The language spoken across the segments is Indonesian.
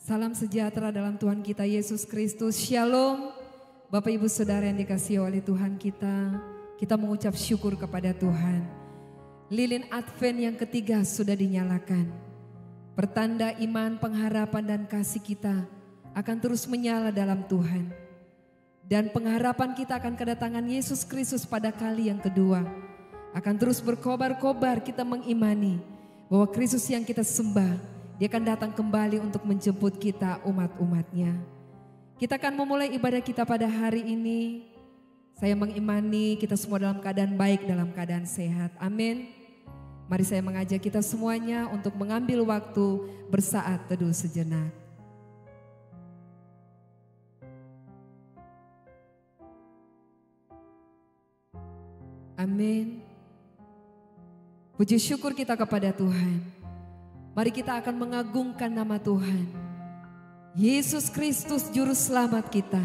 Salam sejahtera dalam Tuhan kita Yesus Kristus. Shalom. Bapak Ibu Saudara yang dikasihi oleh Tuhan kita mengucap syukur kepada Tuhan. Lilin Advent yang ketiga sudah dinyalakan. Pertanda iman, pengharapan dan kasih kita akan terus menyala dalam Tuhan. Dan pengharapan kita akan kedatangan Yesus Kristus pada kali yang kedua. Akan terus berkobar-kobar kita mengimani bahwa Kristus yang kita sembah, Dia akan datang kembali untuk menjemput kita umat-umatnya. Kita akan memulai ibadah kita pada hari ini. Saya mengimani kita semua dalam keadaan baik, dalam keadaan sehat. Amin. Mari saya mengajak kita semuanya untuk mengambil waktu bersaat teduh sejenak. Amin. Puji syukur kita kepada Tuhan. Mari kita akan mengagungkan nama Tuhan. Yesus Kristus Juru Selamat kita.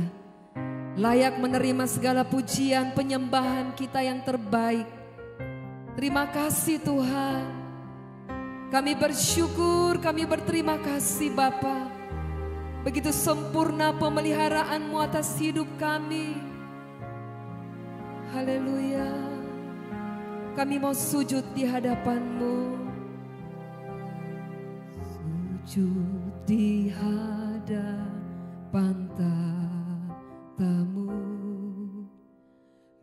Layak menerima segala pujian penyembahan kita yang terbaik. Terima kasih Tuhan. Kami bersyukur, kami berterima kasih Bapa. Begitu sempurna pemeliharaanmu atas hidup kami. Haleluya. Kami mau sujud di hadapan-Mu. Sujud di hadapan tatamu,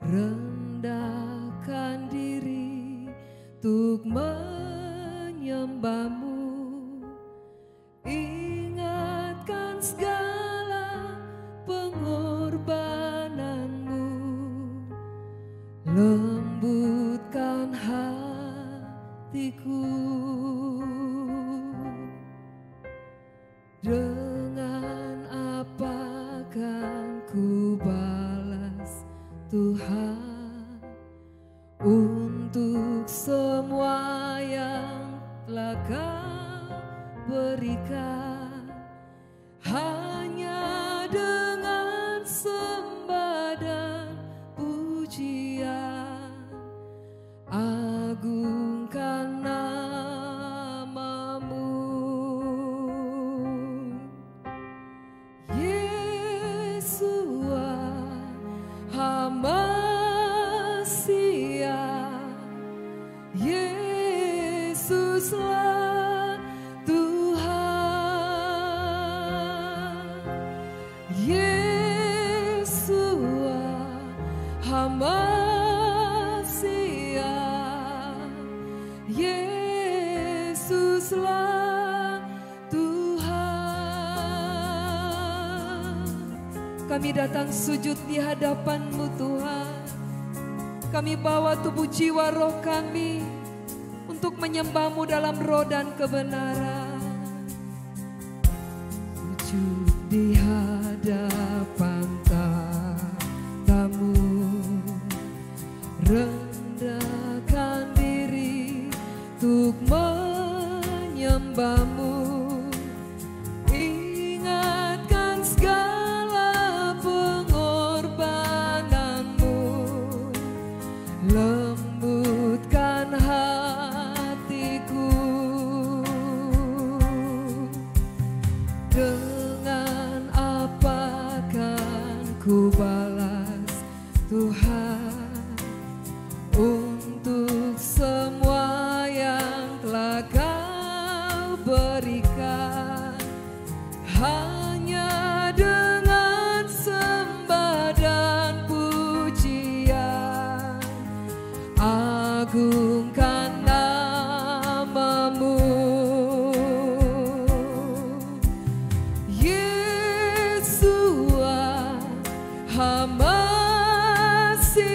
rendahkan diri untuk menyembah-Mu, ingatkan segala pengorbanan-Mu, lembutkan hatiku. Dengan apa kan ku balas Tuhan untuk semua yang telah Kau berikan? Hanya dengan sembah dan pujian, agungkan Yesuslah Tuhan, Yesuslah hamba siap, Yesuslah Tuhan. Kami datang sujud di hadapan-Mu Tuhan. Kami bawa tubuh jiwa roh kami untuk menyembah-Mu dalam roh dan kebenaran. Sujud di hadapan tatamu, rendahkan diri untuk menyembah-Mu, ingatkan segala pengorbanan-Mu, lembutkan hatiku. Dengan apa kan ku balas Tuhan untuk semua yang telah Kau berikan? Hanya dengan sembah dan pujian, agungkan nama-Mu. Yesuslah hamba siap,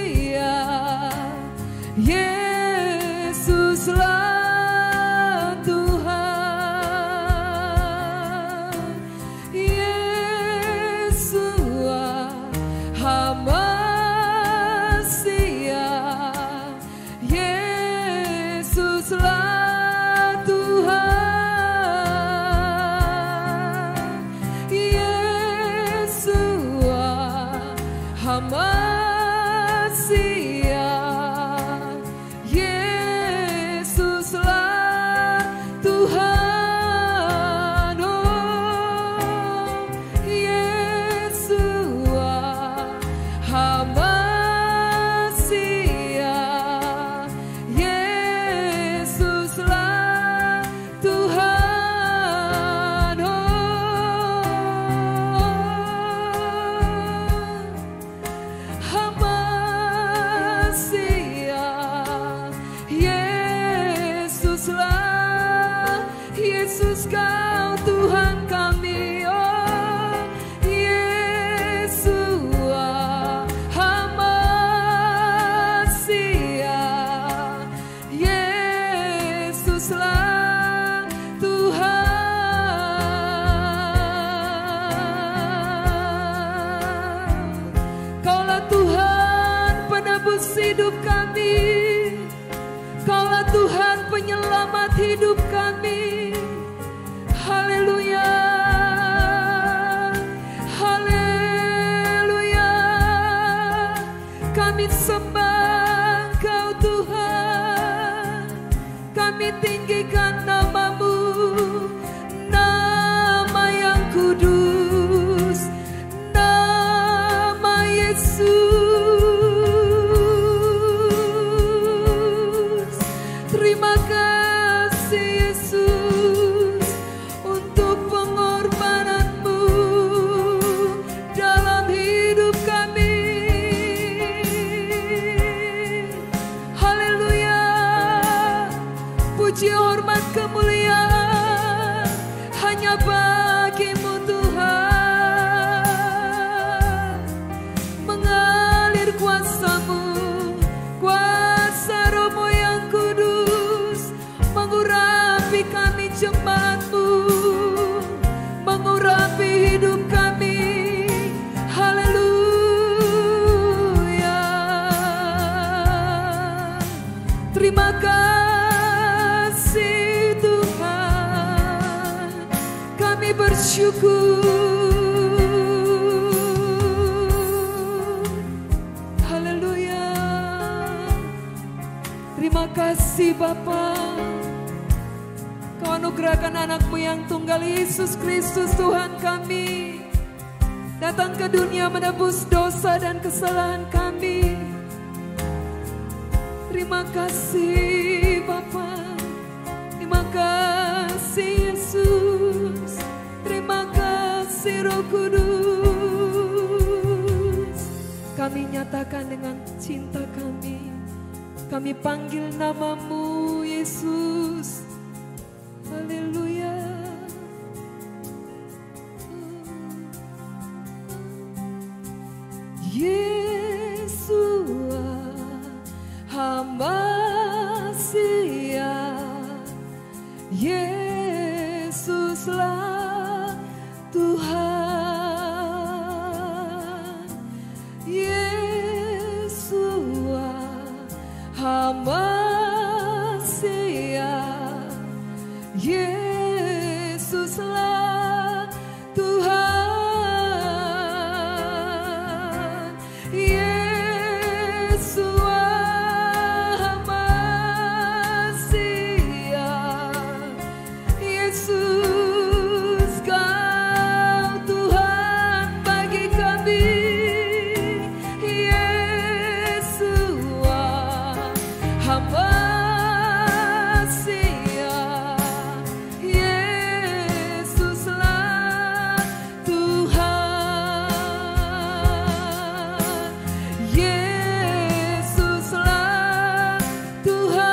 hidup kami, Kaulah Tuhan penyelamat hidup kami. Haleluya, haleluya. Kami sembah Kau Tuhan, kami tinggikan nama-Mu, nama yang kudus, nama Yesus. Terima kasih Yesus untuk pengorbanan-Mu dalam hidup kami. Haleluya, puji hormat kemuliaan hanya bagi-Mu Tuhan. Mengalir kuasa-Mu, kuasa Roh-Mu yang kudus, mengurapi kami jemaat-Mu, mengurapi hidup kami. Haleluya. Terima kasih Tuhan, kami bersyukur. Haleluya. Terima kasih Bapa, Kau anugerahkan anak-Mu yang tunggal Yesus Kristus Tuhan kami, datang ke dunia menebus dosa dan kesalahan kami. Terima kasih Bapa, terima kasih Yesus, terima kasih Roh Kudus. Kami nyatakan dengan cinta kami panggil nama-Mu Yesus. Haleluya. Yesus hamba sia, Yesuslah Tuhan. Yesus hamba sia, Yesuslah Tuhan. Yesus hamba sia, Yesus Kau Tuhan bagi kami. Yesus hamba sia, Yesuslah Tuhan. Yesuslah Tuhan.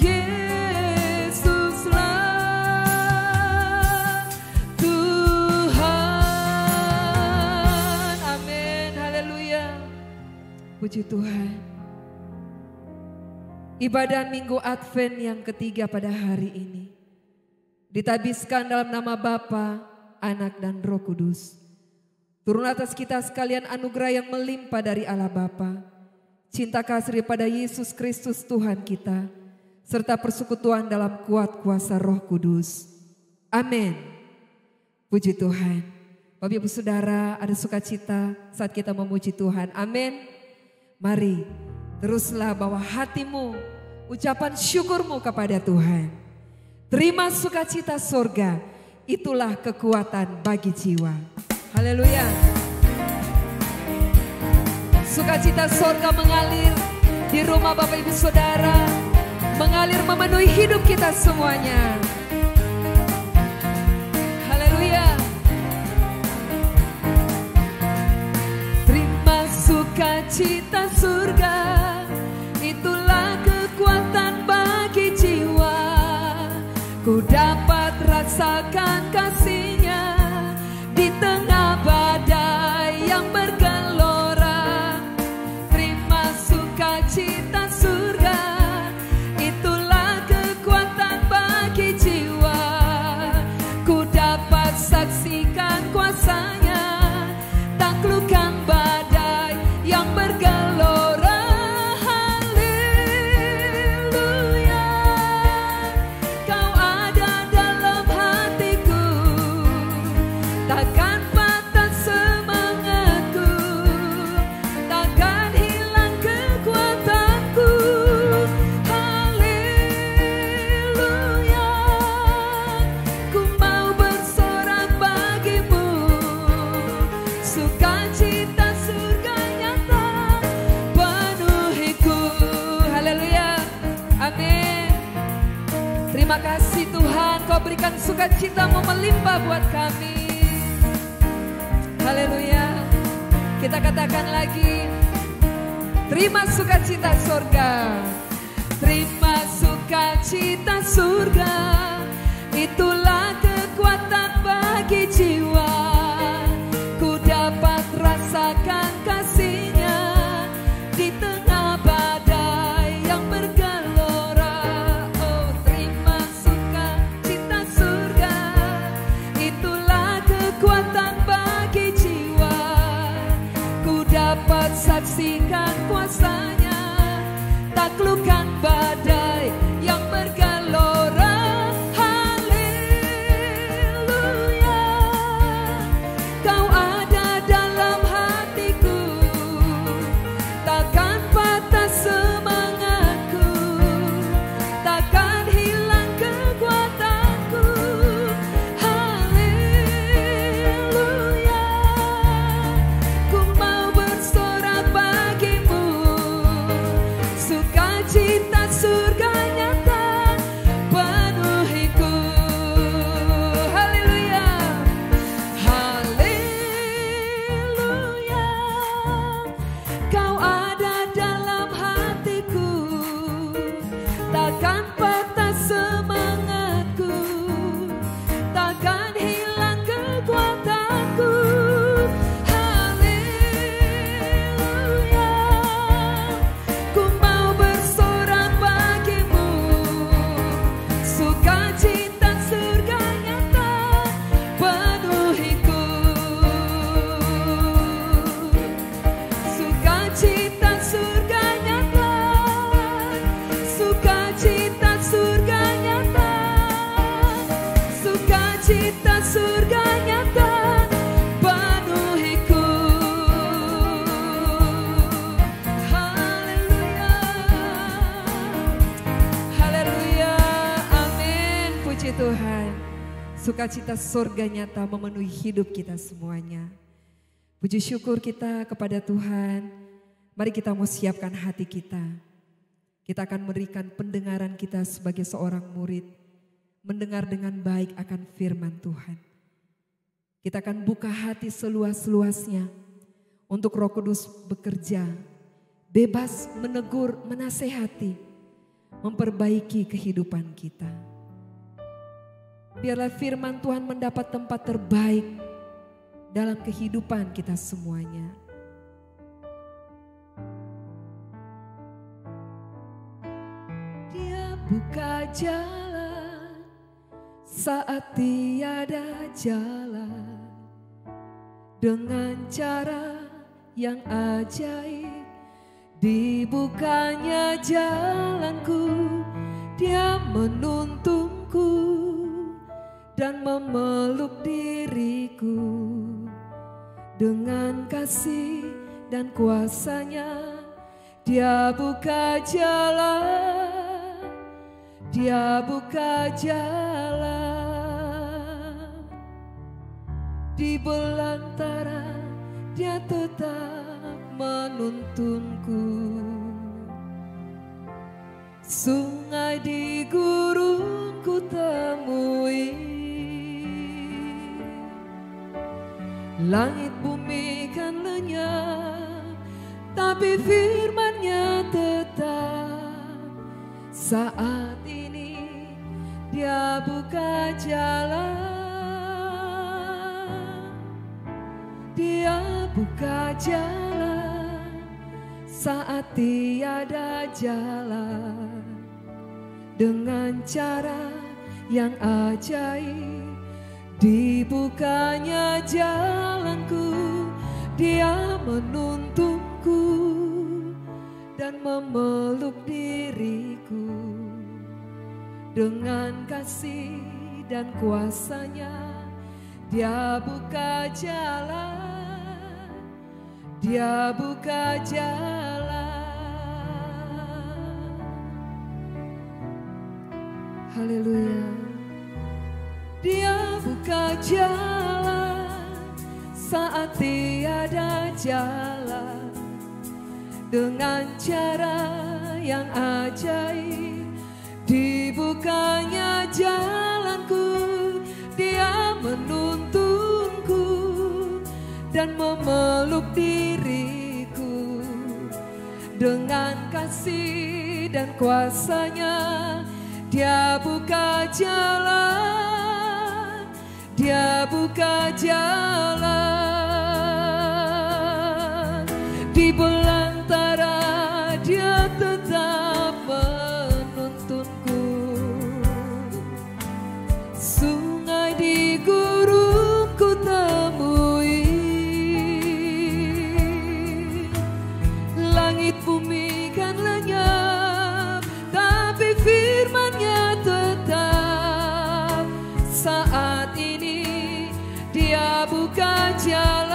Yesuslah Tuhan. Amin. Haleluya. Puji Tuhan. Ibadah Minggu Advent yang ketiga pada hari ini ditabiskan dalam nama Bapa, Anak dan Roh Kudus. Turun atas kita sekalian anugerah yang melimpah dari Allah Bapa, cinta kasih pada Yesus Kristus Tuhan kita, serta persekutuan dalam kuat kuasa Roh Kudus. Amin. Puji Tuhan. Bapak Ibu Saudara, ada sukacita saat kita memuji Tuhan. Amin. Mari teruslah bawa hatimu, ucapan syukurmu kepada Tuhan. Terima sukacita sorga, itulah kekuatan bagi jiwa. Haleluya. Sukacita sorga mengalir di rumah Bapak Ibu Saudara, mengalir memenuhi hidup kita semuanya. Haleluya. Terima sukacita surga, itulah kekuatan bagi jiwa. Ku dapat rasakan kasih-Nya di tengah badai yang bergelora. Terima sukacita surga, itulah kekuatan bagi jiwa. Ku dapat saksikan kuasa-Nya, taklukkan badai yang bergelora. Haleluya, Kau ada dalam hatiku, takkan patah semangatku, takkan hilang kekuatanku. Haleluya, ku mau bersorak bagimu, sukacita surga nyata penuhiku. Haleluya, amin. Terima kasih Tuhan, Kau berikan sukacita-Mu melimpah buat kami. Haleluya. Kita katakan lagi, terima sukacita surga. Terima sukacita surga, itulah kekuatan bagi jiwa. Ku dapat rasakan kasih-Nya di tengah badai yang bergelora. Oh, terima sukacita surga, itulah kekuatan bagi jiwa. Ku dapat saksikan kuasa-Nya, taklukkan badai yang bergelora. Haleluya, Kau ada dalam hatiku, takkan patah semangatku, takkan hilang kekuatanku. Haleluya, ku mau bersorak bagimu, sukacita surga nyata penuhiku. Haleluya, haleluya, Kau ada dalam hatiku, takkan patah semangatku, takkan hilang kekuatanku. Haleluya, ku mau bersorak bagimu, sukacita surga nyata penuhiku. Sukacita surga nyata, sukacita surga nyata, sukacita surga nyata penuhiku. Haleluya, haleluya, amin. Puji Tuhan, sukacita surga nyata memenuhi hidup kita semuanya. Puji syukur kita kepada Tuhan. Mari kita mau siapkan hati kita. Kita akan memberikan pendengaran kita sebagai seorang murid, mendengar dengan baik akan firman Tuhan. Kita akan buka hati seluas-luasnya untuk Roh Kudus bekerja, bebas menegur, menasehati, memperbaiki kehidupan kita. Biarlah firman Tuhan mendapat tempat terbaik dalam kehidupan kita semuanya. Dia buka jalan saat tiada jalan, dengan cara yang ajaib dibukanya jalanku. Dia menuntunku dan memeluk diriku, dengan kasih dan kuasa-Nya Dia buka jalan, Dia buka jalan. di belantara Dia tetap menuntunku. Sungai di gurun ku temui, langit bumi kan lenyap, tapi firman-Nya tetap. Saat ini Dia buka jalan, Dia buka jalan saat tiada jalan. Dengan cara yang ajaib dibukanya jalanku, Dia menuntunku dan memeluk diriku. Dengan kasih dan kuasa-Nya Dia buka jalan, Dia buka jalan. Haleluya. Dia buka jalan saat tiada jalan. Dengan cara yang ajaib dibukanya jalanku, Dia menuntunku dan memeluk diriku. Dengan kasih dan kuasa-Nya Dia buka jalan, Dia buka jalan. Di belantara Dia tetap menuntunku. Sungai di gurun ku temui, langit bumi kan lenyap, tapi firman-Nya tetap. Saat ini Dia buka jalan,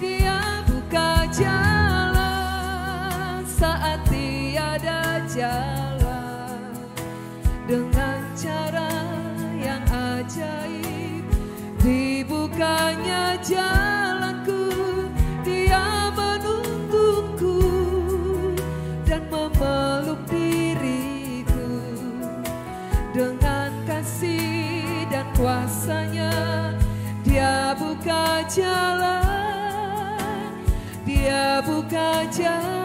Dia buka jalan saat tiada jalan. Dengan cara yang ajaib dibukanya jalanku, Dia menuntunku dan memeluk diriku. Dengan kasih dan kuasa-Nya Dia buka jalan, Dia buka jalan.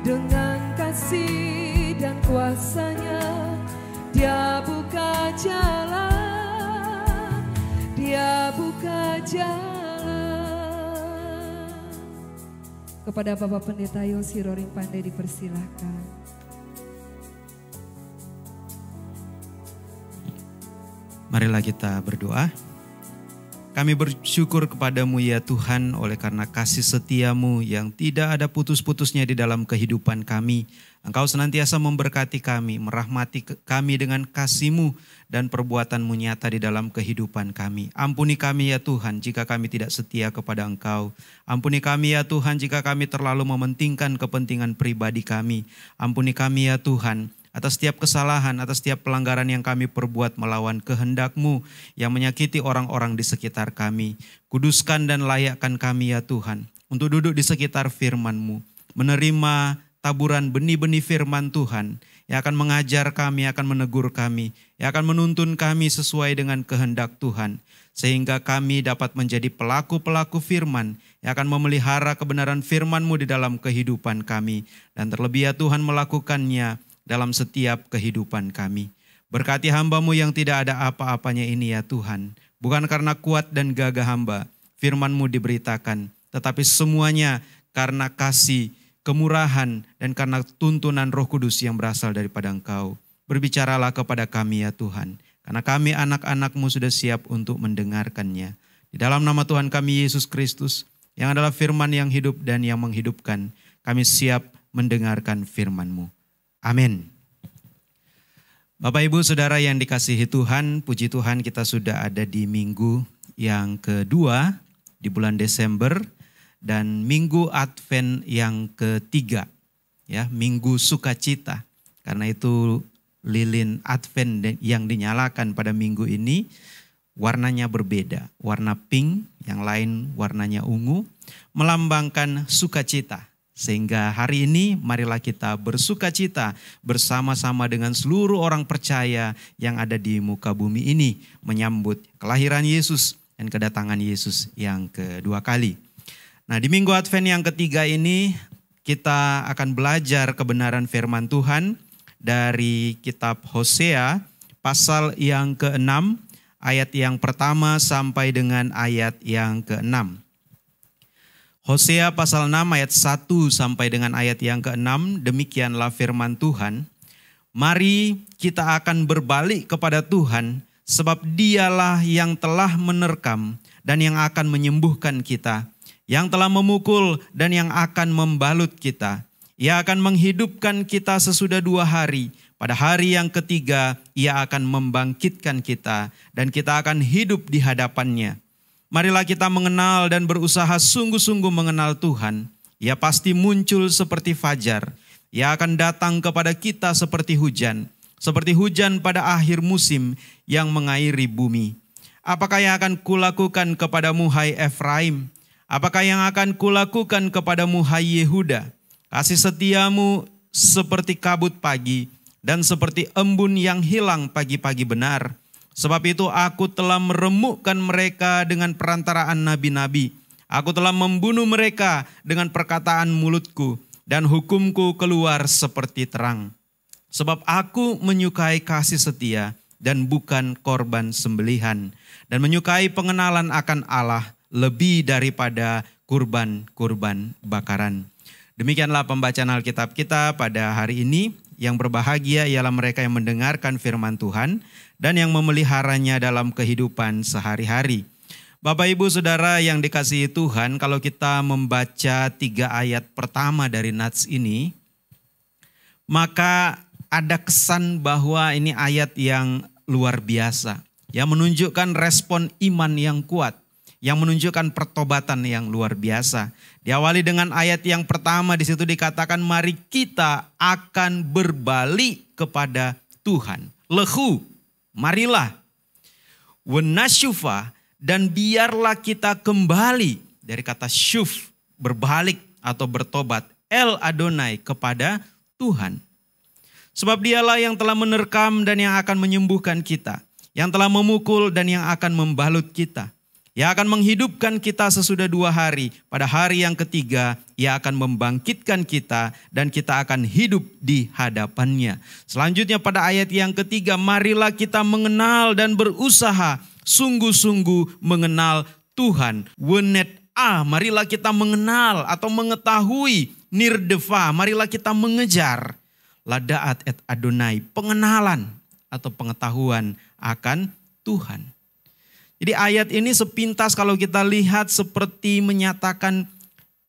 Dengan kasih dan kuasa-Nya Dia buka jalan, Dia buka jalan. Kepada Bapak Pendeta Yosi Roring Pandey dipersilahkan. Marilah kita berdoa. Kami bersyukur kepadamu ya Tuhan oleh karena kasih setiamu yang tidak ada putus-putusnya di dalam kehidupan kami. Engkau senantiasa memberkati kami, merahmati kami dengan kasih-Mu dan perbuatan-Mu nyata di dalam kehidupan kami. Ampuni kami ya Tuhan jika kami tidak setia kepada Engkau. Ampuni kami ya Tuhan jika kami terlalu mementingkan kepentingan pribadi kami. Ampuni kami ya Tuhan atas setiap kesalahan, atas setiap pelanggaran yang kami perbuat melawan kehendak-Mu yang menyakiti orang-orang di sekitar kami. Kuduskan dan layakkan kami ya Tuhan untuk duduk di sekitar firman-Mu, menerima taburan benih-benih firman Tuhan yang akan mengajar kami, akan menegur kami, yang akan menuntun kami sesuai dengan kehendak Tuhan. Sehingga kami dapat menjadi pelaku-pelaku firman yang akan memelihara kebenaran firman-Mu di dalam kehidupan kami. Dan terlebih ya Tuhan melakukannya dalam setiap kehidupan kami. Berkati hamba-Mu yang tidak ada apa-apanya ini ya Tuhan. Bukan karena kuat dan gagah hamba, firman-Mu diberitakan. Tetapi semuanya karena kasih, kemurahan, dan karena tuntunan Roh Kudus yang berasal daripada Engkau. Berbicaralah kepada kami ya Tuhan. Karena kami anak-anak-Mu sudah siap untuk mendengarkannya. Di dalam nama Tuhan kami Yesus Kristus, yang adalah firman yang hidup dan yang menghidupkan, kami siap mendengarkan firman-Mu. Amin. Bapak Ibu Saudara yang dikasihi Tuhan, puji Tuhan kita sudah ada di minggu yang kedua di bulan Desember. dan Minggu Advent yang ketiga, ya, Minggu Sukacita. Karena itu lilin Advent yang dinyalakan pada minggu ini warnanya berbeda. Warna pink, yang lain warnanya ungu, melambangkan sukacita. Sehingga hari ini marilah kita bersukacita bersama-sama dengan seluruh orang percaya yang ada di muka bumi ini, menyambut kelahiran Yesus dan kedatangan Yesus yang kedua kali. Nah, di Minggu Advent yang ketiga ini kita akan belajar kebenaran firman Tuhan dari kitab Hosea pasal yang ke-6 ayat yang pertama sampai dengan ayat yang ke-6. Hosea pasal 6 ayat 1 sampai dengan ayat yang ke-6, demikianlah firman Tuhan. Mari kita akan berbalik kepada Tuhan, sebab Dialah yang telah menerkam dan yang akan menyembuhkan kita, yang telah memukul dan yang akan membalut kita. Ia akan menghidupkan kita sesudah 2 hari. Pada hari yang ketiga, Ia akan membangkitkan kita dan kita akan hidup di hadapannya. Marilah kita mengenal dan berusaha sungguh-sungguh mengenal Tuhan. Ia pasti muncul seperti fajar. Ia akan datang kepada kita seperti hujan pada akhir musim yang mengairi bumi. Apakah yang akan kulakukan kepadamu, hai Efraim? Apakah yang akan kulakukan kepadamu, hai Yehuda? Kasih setiamu seperti kabut pagi dan seperti embun yang hilang pagi-pagi benar. Sebab itu aku telah meremukkan mereka dengan perantaraan nabi-nabi. Aku telah membunuh mereka dengan perkataan mulutku, dan hukumku keluar seperti terang. Sebab aku menyukai kasih setia dan bukan korban sembelihan, dan menyukai pengenalan akan Allah lebih daripada kurban-kurban bakaran. Demikianlah pembacaan Alkitab kita pada hari ini. Yang berbahagia ialah mereka yang mendengarkan firman Tuhan dan yang memeliharanya dalam kehidupan sehari-hari. Bapak, Ibu, Saudara yang dikasihi Tuhan, kalau kita membaca 3 ayat pertama dari Nats ini, maka ada kesan bahwa ini ayat yang luar biasa, yang menunjukkan respon iman yang kuat, yang menunjukkan pertobatan yang luar biasa. Diawali dengan ayat yang pertama, di situ dikatakan mari kita akan berbalik kepada Tuhan. Lehu, marilah. Wenashufa, dan biarlah kita kembali. Dari kata syuf, berbalik atau bertobat. El Adonai, kepada Tuhan. Sebab Dialah yang telah menerkam dan yang akan menyembuhkan kita. Yang telah memukul dan yang akan membalut kita. Ia akan menghidupkan kita sesudah 2 hari. Pada hari yang ketiga, Ia akan membangkitkan kita dan kita akan hidup di hadapannya. Selanjutnya pada ayat yang ketiga, marilah kita mengenal dan berusaha sungguh-sungguh mengenal Tuhan. Wenet marilah kita mengenal atau mengetahui. Nirdefa, marilah kita mengejar. Ladaat et Adonai, pengenalan atau pengetahuan akan Tuhan. Jadi ayat ini sepintas kalau kita lihat seperti menyatakan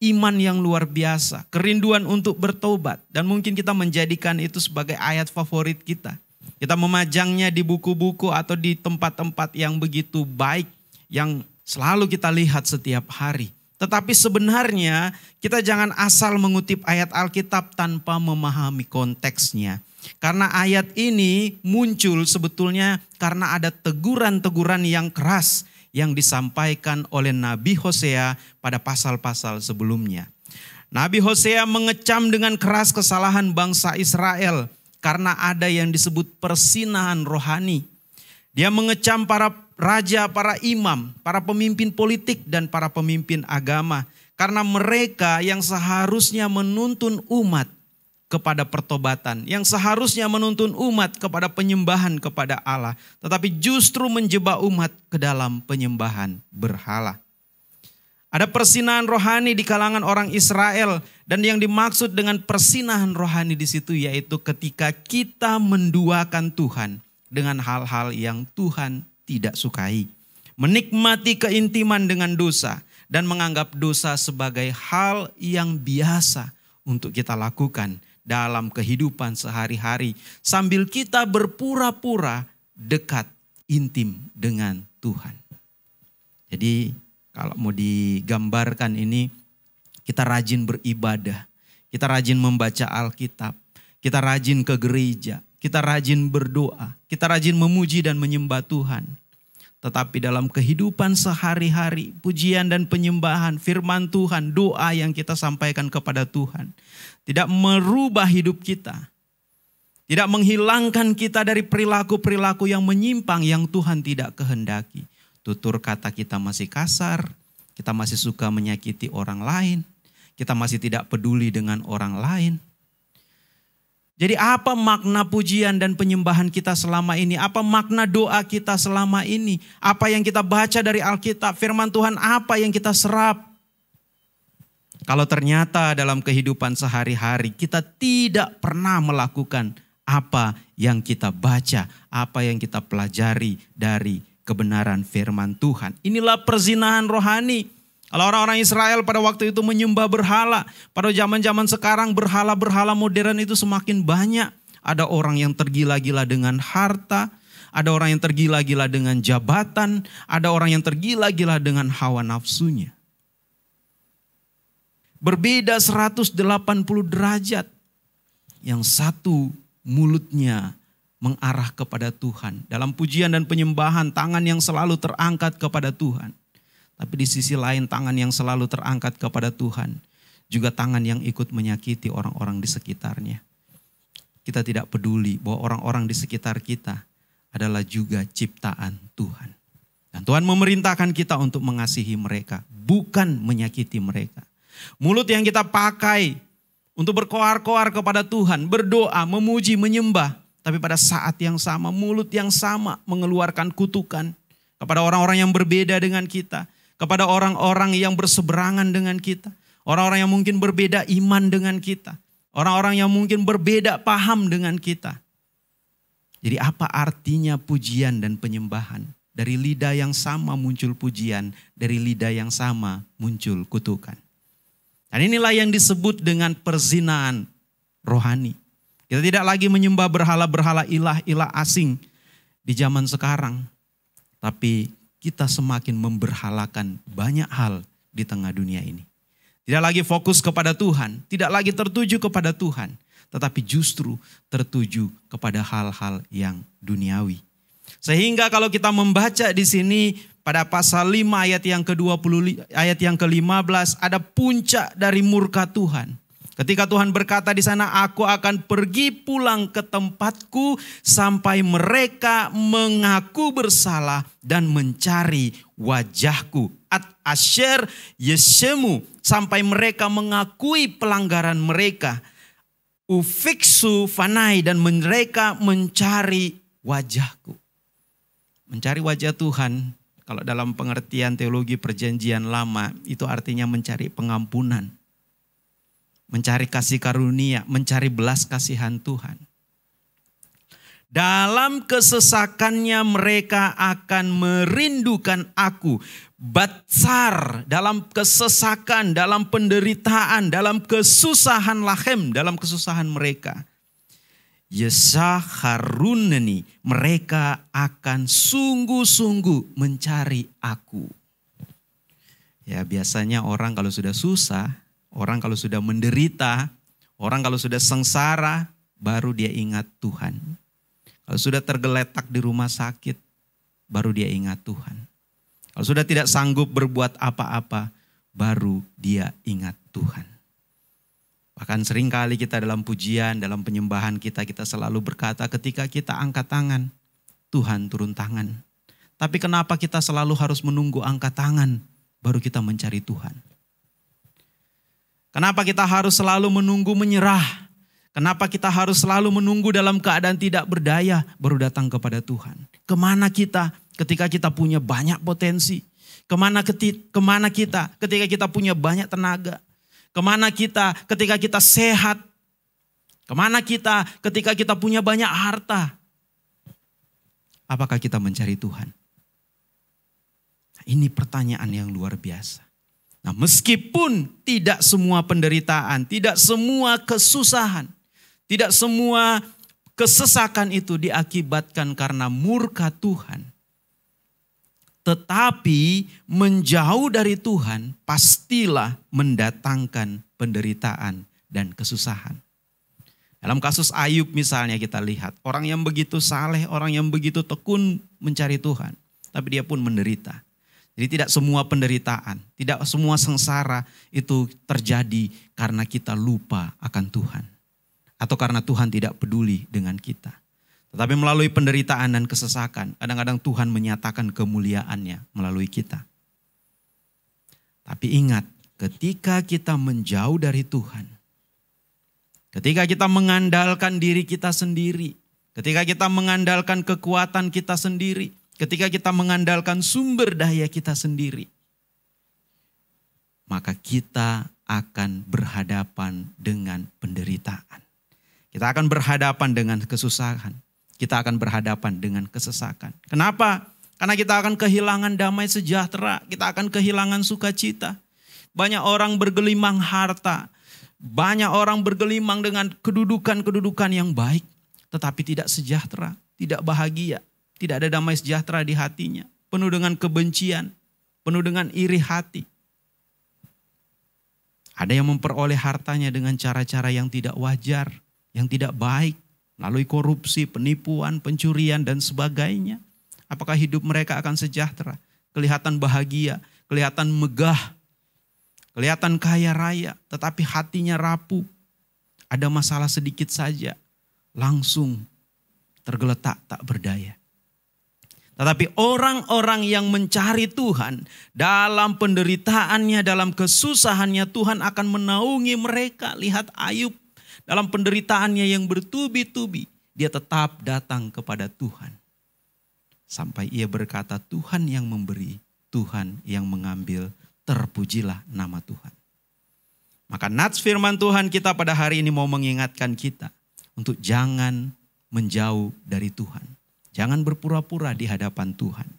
iman yang luar biasa. Kerinduan untuk bertobat. Dan mungkin kita menjadikan itu sebagai ayat favorit kita. Kita memajangnya di buku-buku atau di tempat-tempat yang begitu baik. Yang selalu kita lihat setiap hari. Tetapi sebenarnya kita jangan asal mengutip ayat Alkitab tanpa memahami konteksnya. Karena ayat ini muncul sebetulnya karena ada teguran-teguran yang keras yang disampaikan oleh Nabi Hosea pada pasal-pasal sebelumnya. Nabi Hosea mengecam dengan keras kesalahan bangsa Israel karena ada yang disebut persinahan rohani. Dia mengecam para raja, para imam, para pemimpin politik dan para pemimpin agama. Karena mereka yang seharusnya menuntun umat kepada pertobatan, yang seharusnya menuntun umat kepada penyembahan kepada Allah, tetapi justru menjebak umat ke dalam penyembahan berhala. Ada persinahan rohani di kalangan orang Israel, dan yang dimaksud dengan persinahan rohani di situ yaitu ketika kita menduakan Tuhan dengan hal-hal yang Tuhan tidak sukai, menikmati keintiman dengan dosa dan menganggap dosa sebagai hal yang biasa untuk kita lakukan dalam kehidupan sehari-hari sambil kita berpura-pura dekat intim dengan Tuhan. Jadi kalau mau digambarkan ini Kita rajin beribadah, kita rajin membaca Alkitab, kita rajin ke gereja, kita rajin berdoa, kita rajin memuji dan menyembah Tuhan. Tetapi dalam kehidupan sehari-hari, pujian dan penyembahan, firman Tuhan, doa yang kita sampaikan kepada Tuhan, tidak merubah hidup kita. Tidak menghilangkan kita dari perilaku-perilaku yang menyimpang yang Tuhan tidak kehendaki. Tutur kata kita masih kasar, kita masih suka menyakiti orang lain, kita masih tidak peduli dengan orang lain. Jadi apa makna pujian dan penyembahan kita selama ini? Apa makna doa kita selama ini? Apa yang kita baca dari Alkitab, firman Tuhan apa yang kita serap? Kalau ternyata dalam kehidupan sehari-hari kita tidak pernah melakukan apa yang kita baca, apa yang kita pelajari dari kebenaran firman Tuhan. Inilah perzinahan rohani. Kalau orang-orang Israel pada waktu itu menyembah berhala, pada zaman-zaman sekarang berhala-berhala modern itu semakin banyak. Ada orang yang tergila-gila dengan harta, ada orang yang tergila-gila dengan jabatan, ada orang yang tergila-gila dengan hawa nafsunya. Berbeda 180 derajat. Yang satu mulutnya mengarah kepada Tuhan. Dalam pujian dan penyembahan, tangan yang selalu terangkat kepada Tuhan. Tapi di sisi lain tangan yang selalu terangkat kepada Tuhan, juga tangan yang ikut menyakiti orang-orang di sekitarnya. Kita tidak peduli bahwa orang-orang di sekitar kita adalah juga ciptaan Tuhan. Dan Tuhan memerintahkan kita untuk mengasihi mereka, bukan menyakiti mereka. Mulut yang kita pakai untuk berkoar-koar kepada Tuhan, berdoa, memuji, menyembah. Tapi pada saat yang sama, mulut yang sama mengeluarkan kutukan kepada orang-orang yang berbeda dengan kita. Kepada orang-orang yang berseberangan dengan kita. Orang-orang yang mungkin berbeda iman dengan kita. Orang-orang yang mungkin berbeda paham dengan kita. Jadi apa artinya pujian dan penyembahan? Dari lidah yang sama muncul pujian, dari lidah yang sama muncul kutukan. Dan inilah yang disebut dengan perzinahan rohani. Kita tidak lagi menyembah berhala-berhala ilah-ilah asing di zaman sekarang. Tapi kita semakin memberhalakan banyak hal di tengah dunia ini. Tidak lagi fokus kepada Tuhan, tidak lagi tertuju kepada Tuhan, tetapi justru tertuju kepada hal-hal yang duniawi. Sehingga kalau kita membaca di sini pada pasal 5 ayat yang ke-20 ayat yang ke-15 ada puncak dari murka Tuhan. Ketika Tuhan berkata di sana, aku akan pergi pulang ke tempatku sampai mereka mengaku bersalah dan mencari wajahku. Asher yeshemu, sampai mereka mengakui pelanggaran mereka. Ufiksu fanai, dan mereka mencari wajahku. Mencari wajah Tuhan, kalau dalam pengertian teologi perjanjian lama, itu artinya mencari pengampunan. Mencari kasih karunia, mencari belas kasihan Tuhan. Dalam kesesakannya mereka akan merindukan aku. Batsar, dalam kesesakan, dalam penderitaan, dalam kesusahan lahem, dalam kesusahan mereka. Yesakharunani, mereka akan sungguh-sungguh mencari aku. Ya biasanya orang kalau sudah susah, orang kalau sudah menderita, orang kalau sudah sengsara, baru dia ingat Tuhan. Kalau sudah tergeletak di rumah sakit, baru dia ingat Tuhan. Kalau sudah tidak sanggup berbuat apa-apa, baru dia ingat Tuhan. Bahkan seringkali kita dalam pujian, dalam penyembahan kita selalu berkata ketika kita angkat tangan, Tuhan turun tangan. Tapi kenapa kita selalu harus menunggu angkat tangan, baru kita mencari Tuhan? Kenapa kita harus selalu menunggu menyerah? Kenapa kita harus selalu menunggu dalam keadaan tidak berdaya baru datang kepada Tuhan? Kemana kita ketika kita punya banyak potensi? Kemana kita ketika kita punya banyak tenaga? Kemana kita ketika kita sehat? Kemana kita ketika kita punya banyak harta? Apakah kita mencari Tuhan? Ini pertanyaan yang luar biasa. Nah, meskipun tidak semua penderitaan, tidak semua kesusahan, tidak semua kesesakan itu diakibatkan karena murka Tuhan. Tetapi menjauh dari Tuhan pastilah mendatangkan penderitaan dan kesusahan. Dalam kasus Ayub misalnya kita lihat, orang yang begitu saleh, orang yang begitu tekun mencari Tuhan, tapi dia pun menderita. Jadi tidak semua penderitaan, tidak semua sengsara itu terjadi karena kita lupa akan Tuhan. Atau karena Tuhan tidak peduli dengan kita. Tetapi melalui penderitaan dan kesesakan, kadang-kadang Tuhan menyatakan kemuliaannya melalui kita. Tapi ingat, ketika kita menjauh dari Tuhan, ketika kita mengandalkan diri kita sendiri, ketika kita mengandalkan kekuatan kita sendiri, ketika kita mengandalkan sumber daya kita sendiri, maka kita akan berhadapan dengan penderitaan. Kita akan berhadapan dengan kesusahan. Kita akan berhadapan dengan kesesakan. Kenapa? Karena kita akan kehilangan damai sejahtera. Kita akan kehilangan sukacita. Banyak orang bergelimang harta. Banyak orang bergelimang dengan kedudukan-kedudukan yang baik. Tetapi tidak sejahtera, tidak bahagia. Tidak ada damai sejahtera di hatinya. Penuh dengan kebencian, penuh dengan iri hati. Ada yang memperoleh hartanya dengan cara-cara yang tidak wajar, yang tidak baik. Melalui korupsi, penipuan, pencurian dan sebagainya. Apakah hidup mereka akan sejahtera? Kelihatan bahagia, kelihatan megah, kelihatan kaya raya. Tetapi hatinya rapuh. Ada masalah sedikit saja, langsung tergeletak tak berdaya. Tetapi orang-orang yang mencari Tuhan dalam penderitaannya, dalam kesusahannya, Tuhan akan menaungi mereka. Lihat Ayub. Dalam penderitaannya yang bertubi-tubi, dia tetap datang kepada Tuhan. Sampai ia berkata, Tuhan yang memberi, Tuhan yang mengambil, terpujilah nama Tuhan. Maka nats firman Tuhan kita pada hari ini mau mengingatkan kita untuk jangan menjauh dari Tuhan. Jangan berpura-pura di hadapan Tuhan.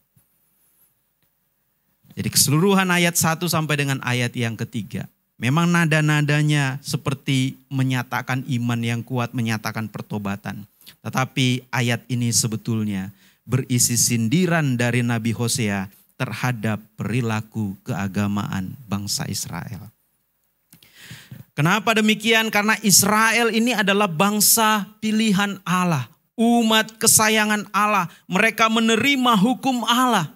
Jadi keseluruhan ayat 1 sampai dengan ayat yang ketiga. Memang nada-nadanya seperti menyatakan iman yang kuat, menyatakan pertobatan. Tetapi ayat ini sebetulnya berisi sindiran dari Nabi Hosea terhadap perilaku keagamaan bangsa Israel. Kenapa demikian? Karena Israel ini adalah bangsa pilihan Allah, umat kesayangan Allah. Mereka menerima hukum Allah.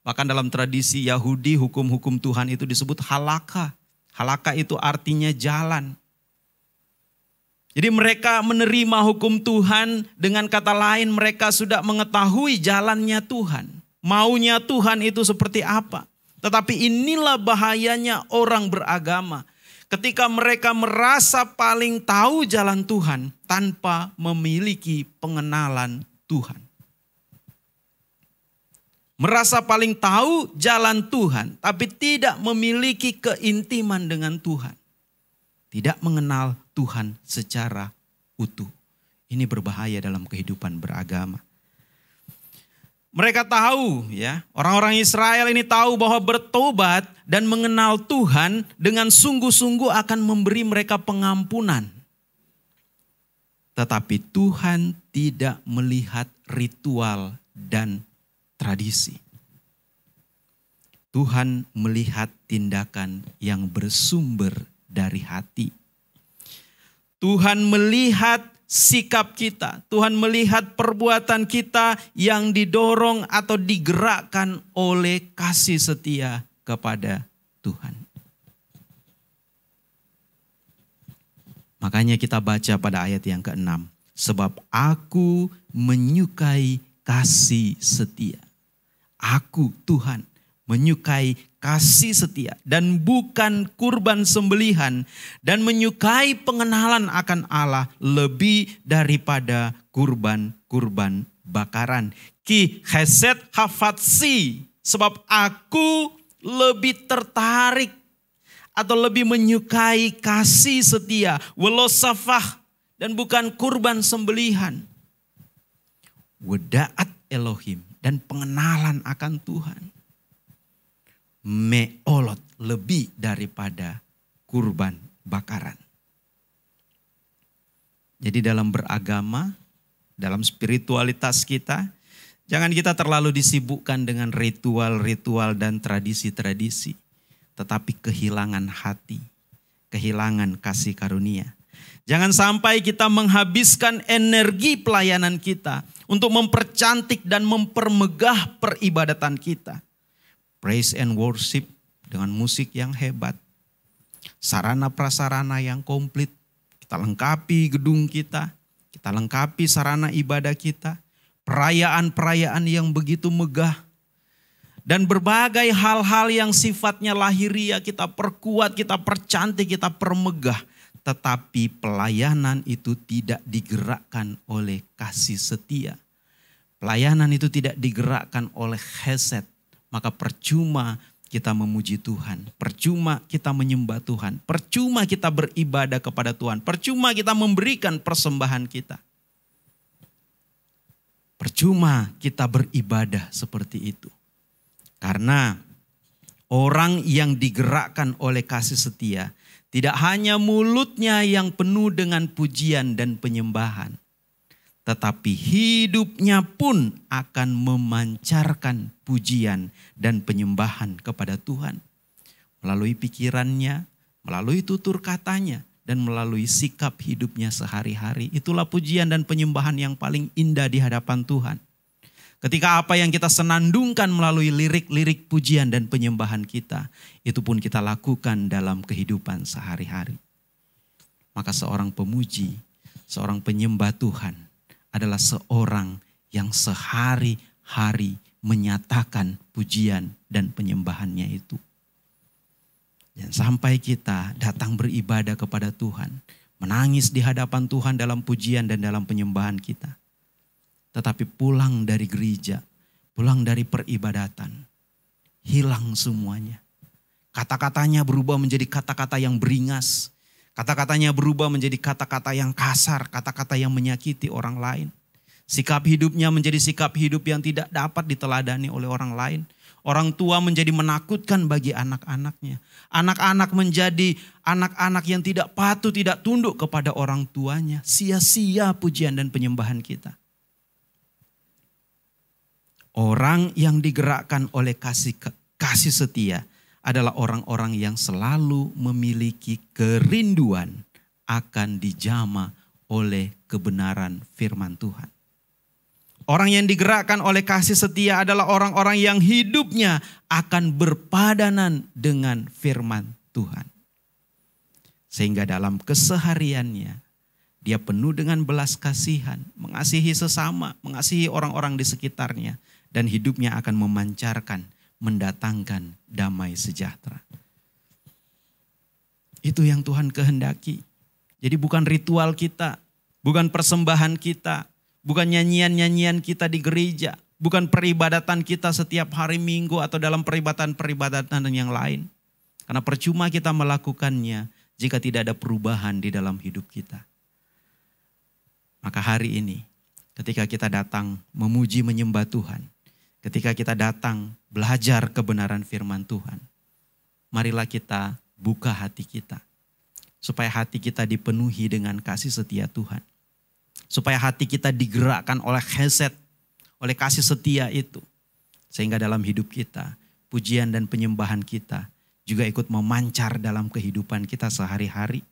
Bahkan dalam tradisi Yahudi, hukum-hukum Tuhan itu disebut halakha. Halakha itu artinya jalan. Jadi mereka menerima hukum Tuhan, dengan kata lain mereka sudah mengetahui jalannya Tuhan. Maunya Tuhan itu seperti apa. Tetapi inilah bahayanya orang beragama. Ketika mereka merasa paling tahu jalan Tuhan tanpa memiliki pengenalan Tuhan. Merasa paling tahu jalan Tuhan, tapi tidak memiliki keintiman dengan Tuhan. Tidak mengenal Tuhan secara utuh. Ini berbahaya dalam kehidupan beragama. Mereka tahu ya, orang-orang Israel ini tahu bahwa bertobat dan mengenal Tuhan dengan sungguh-sungguh akan memberi mereka pengampunan. Tetapi Tuhan tidak melihat ritual dan tradisi. Tuhan melihat tindakan yang bersumber dari hati. Tuhan melihat sikap kita. Tuhan melihat perbuatan kita yang didorong atau digerakkan oleh kasih setia kepada Tuhan. Makanya kita baca pada ayat yang ke-6. Sebab aku menyukai kasih setia. Aku Tuhan menyukai kasih setia dan bukan kurban sembelihan, dan menyukai pengenalan akan Allah lebih daripada kurban-kurban bakaran. Ki chesed hafatsi, sebab aku lebih tertarik atau lebih menyukai kasih setia, welosafah, dan bukan kurban sembelihan. Wedaat Elohim, dan pengenalan akan Tuhan. Meolot, lebih daripada kurban bakaran. Jadi dalam beragama, dalam spiritualitas kita, Jangan kita terlalu disibukkan dengan ritual-ritual dan tradisi-tradisi, tetapi kehilangan hati, kehilangan kasih karunia. Jangan sampai kita menghabiskan energi pelayanan kita untuk mempercantik dan mempermegah peribadatan kita. Praise and worship dengan musik yang hebat, sarana prasarana yang komplit, kita lengkapi gedung kita lengkapi sarana ibadah kita, perayaan-perayaan yang begitu megah, dan berbagai hal-hal yang sifatnya lahiriah kita perkuat, kita percantik, kita permegah. Tetapi pelayanan itu tidak digerakkan oleh kasih setia. Pelayanan itu tidak digerakkan oleh hesed. Maka percuma kita memuji Tuhan. Percuma kita menyembah Tuhan. Percuma kita beribadah kepada Tuhan. Percuma kita memberikan persembahan kita. Percuma kita beribadah seperti itu. Karena orang yang digerakkan oleh kasih setia, tidak hanya mulutnya yang penuh dengan pujian dan penyembahan, tetapi hidupnya pun akan memancarkan pujian dan penyembahan kepada Tuhan. Melalui pikirannya, melalui tutur katanya, dan melalui sikap hidupnya sehari-hari. Itulah pujian dan penyembahan yang paling indah di hadapan Tuhan. Ketika apa yang kita senandungkan melalui lirik-lirik pujian dan penyembahan kita, itu pun kita lakukan dalam kehidupan sehari-hari. Maka seorang pemuji, seorang penyembah Tuhan adalah seorang yang sehari-hari menyatakan pujian dan penyembahannya itu. Dan sampai kita datang beribadah kepada Tuhan, menangis di hadapan Tuhan dalam pujian dan dalam penyembahan kita. Tetapi pulang dari gereja, pulang dari peribadatan, hilang semuanya. Kata-katanya berubah menjadi kata-kata yang beringas. Kata-katanya berubah menjadi kata-kata yang kasar, kata-kata yang menyakiti orang lain. Sikap hidupnya menjadi sikap hidup yang tidak dapat diteladani oleh orang lain. Orang tua menjadi menakutkan bagi anak-anaknya. Anak-anak menjadi anak-anak yang tidak patuh, tidak tunduk kepada orang tuanya. Sia-sia pujian dan penyembahan kita. Orang yang digerakkan oleh kasih setia adalah orang-orang yang selalu memiliki kerinduan akan dijama oleh kebenaran firman Tuhan. Orang yang digerakkan oleh kasih setia adalah orang-orang yang hidupnya akan berpadanan dengan firman Tuhan. Sehingga dalam kesehariannya dia penuh dengan belas kasihan, mengasihi sesama, mengasihi orang-orang di sekitarnya. Dan hidupnya akan memancarkan, mendatangkan damai sejahtera. Itu yang Tuhan kehendaki. Jadi bukan ritual kita, bukan persembahan kita, bukan nyanyian-nyanyian kita di gereja, bukan peribadatan kita setiap hari Minggu atau dalam peribadatan yang lain. Karena percuma kita melakukannya jika tidak ada perubahan di dalam hidup kita. Maka hari ini ketika kita datang memuji menyembah Tuhan, ketika kita datang belajar kebenaran firman Tuhan, marilah kita buka hati kita. Supaya hati kita dipenuhi dengan kasih setia Tuhan. Supaya hati kita digerakkan oleh hesed, oleh kasih setia itu. Sehingga dalam hidup kita, pujian dan penyembahan kita juga ikut memancar dalam kehidupan kita sehari-hari.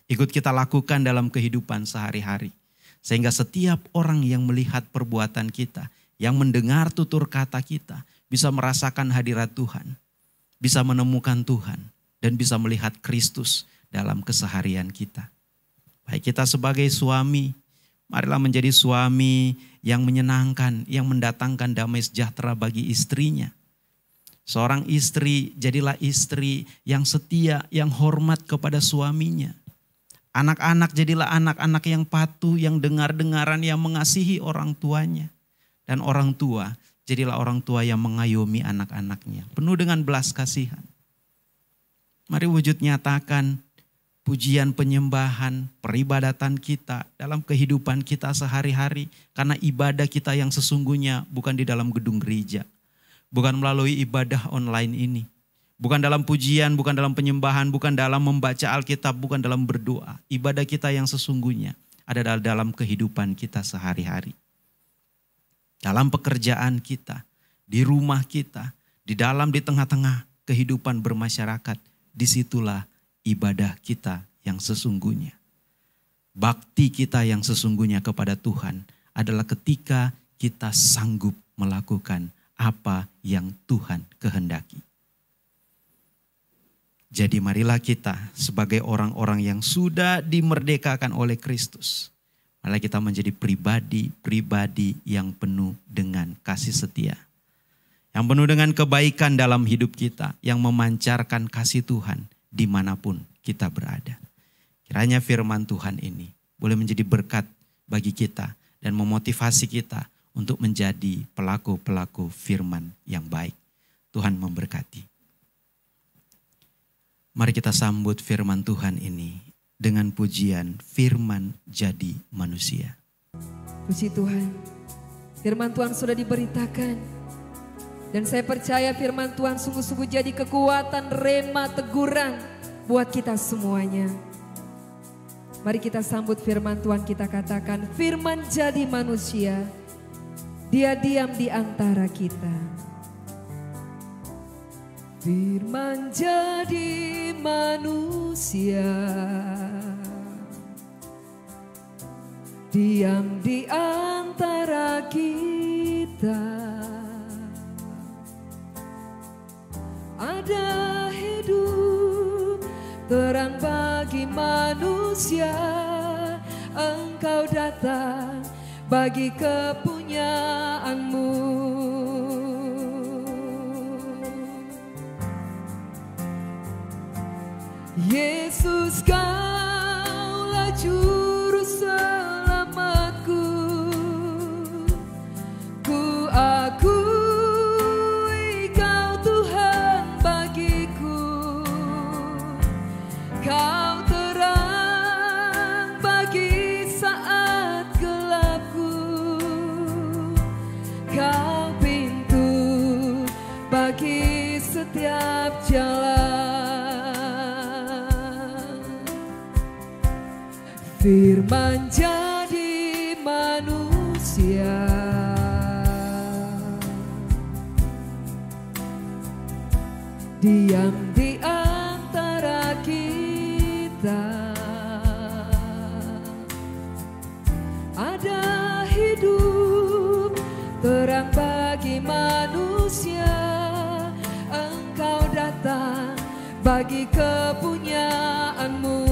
Ikut kita lakukan dalam kehidupan sehari-hari. Sehingga setiap orang yang melihat perbuatan kita, yang mendengar tutur kata kita, bisa merasakan hadirat Tuhan, bisa menemukan Tuhan, dan bisa melihat Kristus dalam keseharian kita. Baik kita sebagai suami, marilah menjadi suami yang menyenangkan, yang mendatangkan damai sejahtera bagi istrinya. Seorang istri, jadilah istri yang setia, yang hormat kepada suaminya. Anak-anak, jadilah anak-anak yang patuh, yang dengar-dengaran, yang mengasihi orang tuanya. Dan orang tua, jadilah orang tua yang mengayomi anak-anaknya. Penuh dengan belas kasihan. Mari wujud nyatakan pujian penyembahan, peribadatan kita dalam kehidupan kita sehari-hari. Karena ibadah kita yang sesungguhnya bukan di dalam gedung gereja. Bukan melalui ibadah online ini. Bukan dalam pujian, bukan dalam penyembahan, bukan dalam membaca Alkitab, bukan dalam berdoa. Ibadah kita yang sesungguhnya ada dalam kehidupan kita sehari-hari. dalam pekerjaan kita, di rumah kita, di tengah-tengah kehidupan bermasyarakat. Disitulah ibadah kita yang sesungguhnya. Bakti kita yang sesungguhnya kepada Tuhan adalah ketika kita sanggup melakukan apa yang Tuhan kehendaki. Jadi marilah kita sebagai orang-orang yang sudah dimerdekakan oleh Kristus, marilah kita menjadi pribadi-pribadi yang penuh dengan kasih setia. Yang penuh dengan kebaikan dalam hidup kita, yang memancarkan kasih Tuhan dimanapun kita berada. Kiranya firman Tuhan ini boleh menjadi berkat bagi kita dan memotivasi kita untuk menjadi pelaku-pelaku firman yang baik. Tuhan memberkati. Mari kita sambut firman Tuhan ini dengan pujian firman jadi manusia. Puji Tuhan, firman Tuhan sudah diberitakan. Dan saya percaya firman Tuhan sungguh-sungguh jadi kekuatan, rema, teguran buat kita semuanya. Mari kita sambut firman Tuhan, kita katakan firman jadi manusia. Dia diam di antara kita. Firman jadi manusia, diam di antara kita. Ada hidup terang bagi manusia, Engkau datang bagi kepunyaanmu. Yesus, Kaulah juru selamatku. Ku akui Kau Tuhan bagiku. Kau terang bagi saat gelapku. Kau pintu bagi setiap jalan. Firman jadi manusia, diam di antara kita. Ada hidup terang bagi manusia, Engkau datang bagi kepunyaanmu.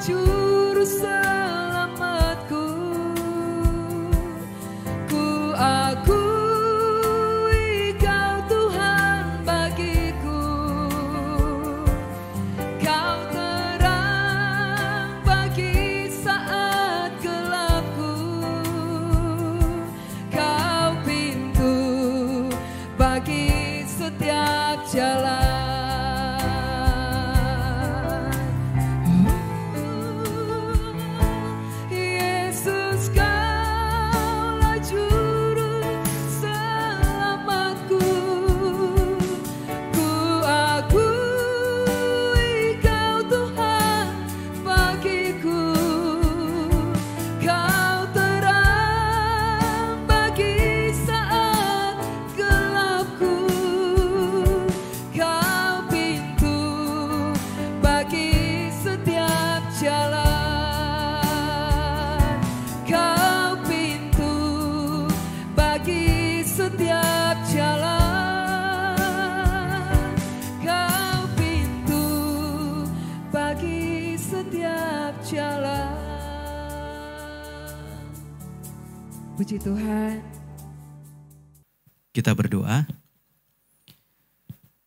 Juru selamatku, ku akui Kau Tuhan bagiku. Kau terang bagi saat gelapku. Kau pintu bagi setiap jalan. Puji Tuhan. Kita berdoa.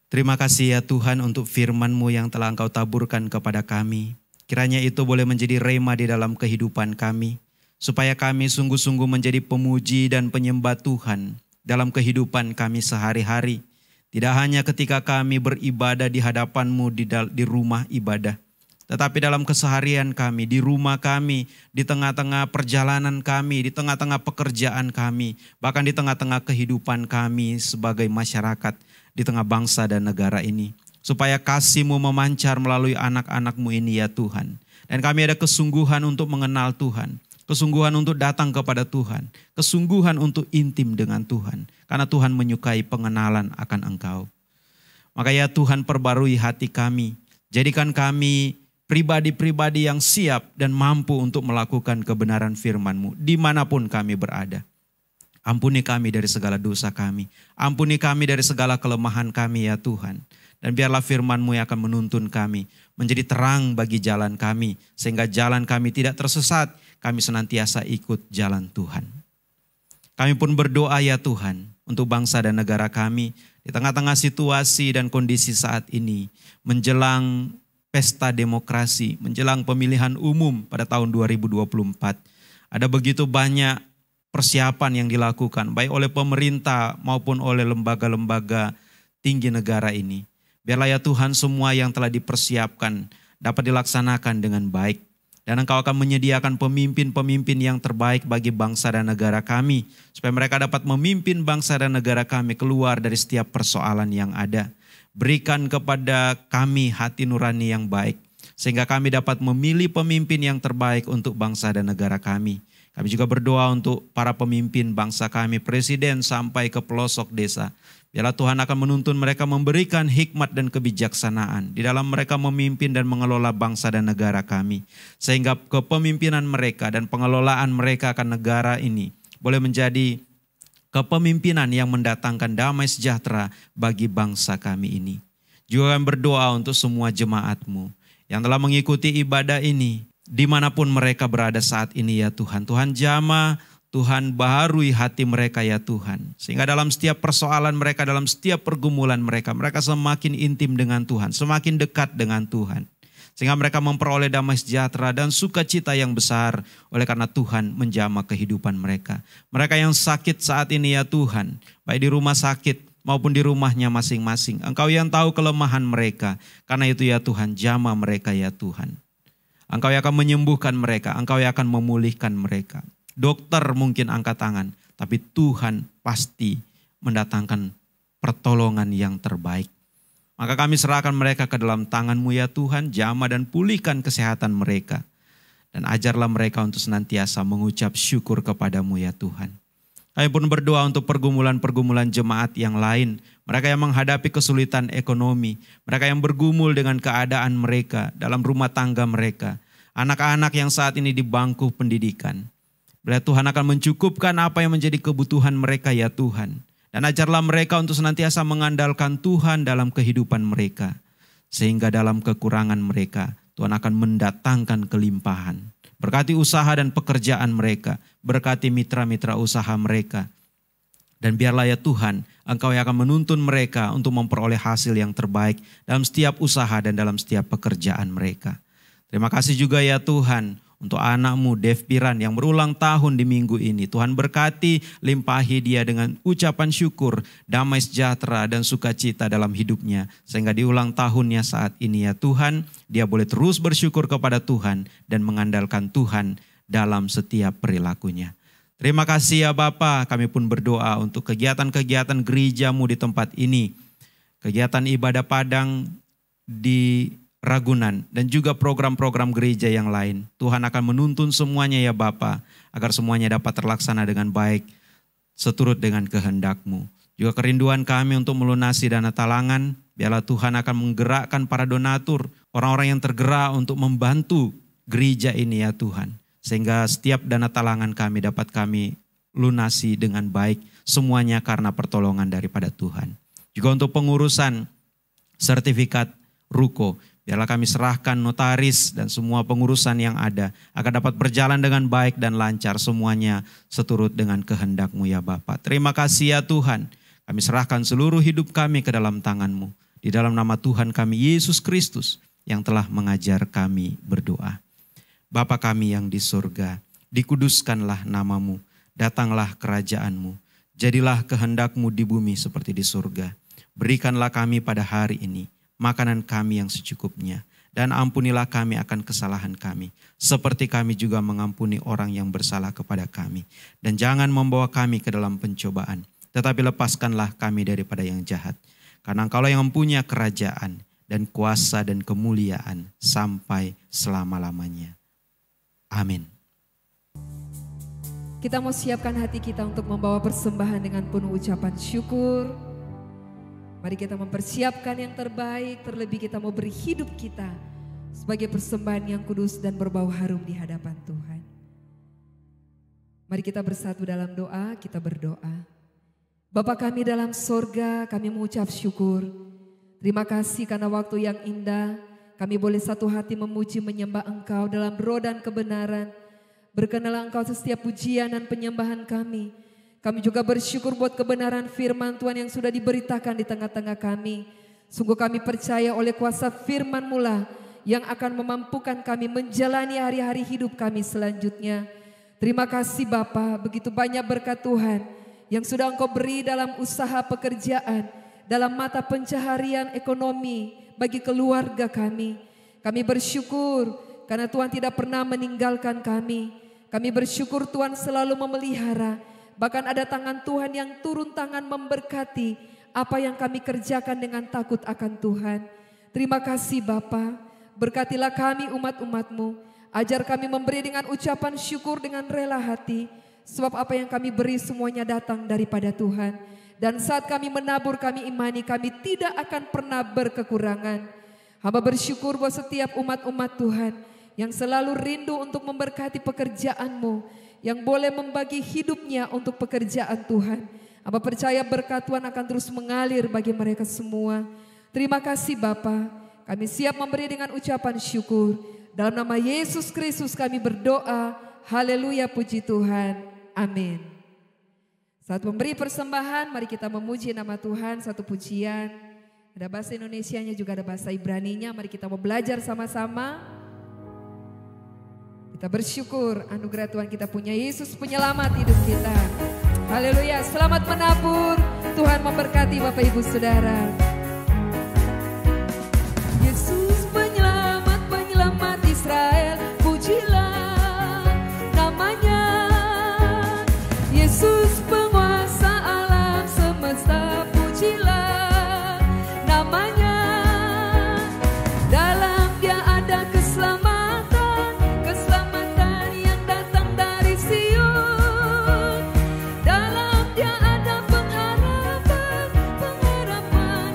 Terima kasih ya Tuhan untuk firman-Mu yang telah Engkau taburkan kepada kami. Kiranya itu boleh menjadi rema di dalam kehidupan kami. Supaya kami sungguh-sungguh menjadi pemuji dan penyembah Tuhan dalam kehidupan kami sehari-hari. Tidak hanya ketika kami beribadah di hadapan-Mu di rumah ibadah. Tetapi dalam keseharian kami, di rumah kami, di tengah-tengah perjalanan kami, di tengah-tengah pekerjaan kami, bahkan di tengah-tengah kehidupan kami sebagai masyarakat, di tengah bangsa dan negara ini. supaya kasih-Mu memancar melalui anak-anak-Mu ini ya Tuhan. Dan kami ada kesungguhan untuk mengenal Tuhan, kesungguhan untuk datang kepada Tuhan, kesungguhan untuk intim dengan Tuhan. Karena Tuhan menyukai pengenalan akan Engkau. Maka ya Tuhan, perbarui hati kami, jadikan kami pribadi-pribadi yang siap dan mampu untuk melakukan kebenaran firman-Mu dimanapun kami berada. Ampuni kami dari segala dosa kami. Ampuni kami dari segala kelemahan kami ya Tuhan. Dan biarlah firman-Mu yang akan menuntun kami menjadi terang bagi jalan kami. Sehingga jalan kami tidak tersesat. Kami senantiasa ikut jalan Tuhan. Kami pun berdoa ya Tuhan untuk bangsa dan negara kami. Di tengah-tengah situasi dan kondisi saat ini. Menjelang pesta demokrasi, menjelang pemilihan umum pada tahun 2024. Ada begitu banyak persiapan yang dilakukan, baik oleh pemerintah maupun oleh lembaga-lembaga tinggi negara ini. Biarlah ya Tuhan, semua yang telah dipersiapkan dapat dilaksanakan dengan baik. Dan Engkau akan menyediakan pemimpin-pemimpin yang terbaik bagi bangsa dan negara kami. Supaya mereka dapat memimpin bangsa dan negara kami keluar dari setiap persoalan yang ada. Berikan kepada kami hati nurani yang baik. Sehingga kami dapat memilih pemimpin yang terbaik untuk bangsa dan negara kami. Kami juga berdoa untuk para pemimpin bangsa kami, presiden sampai ke pelosok desa. Biarlah Tuhan akan menuntun mereka memberikan hikmat dan kebijaksanaan di dalam mereka memimpin dan mengelola bangsa dan negara kami. Sehingga kepemimpinan mereka dan pengelolaan mereka akan negara ini boleh menjadi kepemimpinan yang mendatangkan damai sejahtera bagi bangsa kami ini. Juga kami berdoa untuk semua jemaat-Mu yang telah mengikuti ibadah ini, dimanapun mereka berada saat ini ya Tuhan. Tuhan jamah, Tuhan baharui hati mereka ya Tuhan. Sehingga dalam setiap persoalan mereka, dalam setiap pergumulan mereka, mereka semakin intim dengan Tuhan, semakin dekat dengan Tuhan. Sehingga mereka memperoleh damai sejahtera dan sukacita yang besar oleh karena Tuhan menjamah kehidupan mereka. Mereka yang sakit saat ini ya Tuhan, baik di rumah sakit maupun di rumahnya masing-masing. Engkau yang tahu kelemahan mereka, karena itu ya Tuhan, jamah mereka ya Tuhan. Engkau yang akan menyembuhkan mereka, Engkau yang akan memulihkan mereka. Dokter mungkin angkat tangan, tapi Tuhan pasti mendatangkan pertolongan yang terbaik. Maka kami serahkan mereka ke dalam tangan-Mu ya Tuhan, jamah dan pulihkan kesehatan mereka. Dan ajarlah mereka untuk senantiasa mengucap syukur kepada-Mu ya Tuhan. Kami pun berdoa untuk pergumulan-pergumulan jemaat yang lain. Mereka yang menghadapi kesulitan ekonomi. Mereka yang bergumul dengan keadaan mereka dalam rumah tangga mereka. Anak-anak yang saat ini di bangku pendidikan. Bila Tuhan akan mencukupkan apa yang menjadi kebutuhan mereka ya Tuhan. Dan ajarlah mereka untuk senantiasa mengandalkan Tuhan dalam kehidupan mereka. Sehingga dalam kekurangan mereka, Tuhan akan mendatangkan kelimpahan. Berkati usaha dan pekerjaan mereka. Berkati mitra-mitra usaha mereka. Dan biarlah ya Tuhan, Engkau yang akan menuntun mereka untuk memperoleh hasil yang terbaik dalam setiap usaha dan dalam setiap pekerjaan mereka. Terima kasih juga ya Tuhan, untuk anak-Mu Dev Piran yang berulang tahun di minggu ini. Tuhan berkati, limpahi dia dengan ucapan syukur, damai sejahtera dan sukacita dalam hidupnya. Sehingga di ulang tahunnya saat ini ya Tuhan, dia boleh terus bersyukur kepada Tuhan dan mengandalkan Tuhan dalam setiap perilakunya. Terima kasih ya Bapa, kami pun berdoa untuk kegiatan-kegiatan gereja-Mu di tempat ini. Kegiatan ibadah padang di Ragunan dan juga program-program gereja yang lain. Tuhan akan menuntun semuanya ya Bapa, agar semuanya dapat terlaksana dengan baik seturut dengan kehendak-Mu. Juga kerinduan kami untuk melunasi dana talangan, biarlah Tuhan akan menggerakkan para donatur, orang-orang yang tergerak untuk membantu gereja ini ya Tuhan. Sehingga setiap dana talangan kami dapat kami lunasi dengan baik, semuanya karena pertolongan daripada Tuhan. Juga untuk pengurusan sertifikat ruko, biarlah kami serahkan notaris dan semua pengurusan yang ada akan dapat berjalan dengan baik dan lancar, semuanya seturut dengan kehendak-Mu ya Bapa. Terima kasih ya Tuhan, kami serahkan seluruh hidup kami ke dalam tangan-Mu. Di dalam nama Tuhan kami Yesus Kristus yang telah mengajar kami berdoa. Bapa kami yang di surga, dikuduskanlah nama-Mu, datanglah kerajaan-Mu, jadilah kehendak-Mu di bumi seperti di surga. Berikanlah kami pada hari ini makanan kami yang secukupnya, dan ampunilah kami akan kesalahan kami, seperti kami juga mengampuni orang yang bersalah kepada kami. Dan jangan membawa kami ke dalam pencobaan, tetapi lepaskanlah kami daripada yang jahat. Karena Engkaulah yang mempunyai kerajaan dan kuasa dan kemuliaan sampai selama-lamanya. Amin. Kita mau siapkan hati kita untuk membawa persembahan dengan penuh ucapan syukur. Mari kita mempersiapkan yang terbaik, terlebih kita mau beri hidup kita sebagai persembahan yang kudus dan berbau harum di hadapan Tuhan. Mari kita bersatu dalam doa, kita berdoa. Bapa kami dalam sorga, kami mengucap syukur. Terima kasih karena waktu yang indah, kami boleh satu hati memuji menyembah Engkau dalam roh dan kebenaran. Berkenalah Engkau setiap pujian dan penyembahan kami. Kami juga bersyukur buat kebenaran firman Tuhan yang sudah diberitakan di tengah-tengah kami. Sungguh kami percaya oleh kuasa firman-Mu lah yang akan memampukan kami menjalani hari-hari hidup kami selanjutnya. Terima kasih Bapa, begitu banyak berkat Tuhan yang sudah Engkau beri dalam usaha pekerjaan, dalam mata pencaharian ekonomi bagi keluarga kami. Kami bersyukur karena Tuhan tidak pernah meninggalkan kami. Kami bersyukur Tuhan selalu memelihara. Bahkan ada tangan Tuhan yang turun tangan memberkati apa yang kami kerjakan dengan takut akan Tuhan. Terima kasih Bapa. Berkatilah kami umat-umat-Mu. Ajar kami memberi dengan ucapan syukur dengan rela hati. Sebab apa yang kami beri semuanya datang daripada Tuhan. Dan saat kami menabur, kami imani kami tidak akan pernah berkekurangan. Hamba bersyukur buat setiap umat-umat Tuhan yang selalu rindu untuk memberkati pekerjaan-Mu, yang boleh membagi hidupnya untuk pekerjaan Tuhan. Hamba percaya berkat Tuhan akan terus mengalir bagi mereka semua. Terima kasih Bapa, kami siap memberi dengan ucapan syukur. Dalam nama Yesus Kristus kami berdoa, haleluya, puji Tuhan, amin. Saat memberi persembahan, mari kita memuji nama Tuhan, satu pujian. Ada bahasa Indonesianya juga ada bahasa Ibraninya, mari kita mau belajar sama-sama. Kita bersyukur anugerah Tuhan kita punya Yesus penyelamat hidup kita. Haleluya, selamat menabur. Tuhan memberkati Bapak Ibu Saudara. Yesus penyelamat, penyelamat Israel, pujilah namanya. Yesus penguasa alam semesta, pujilah namanya. Dalam Dia ada keselamatan. Dalam Dia ada pengharapan, pengharapan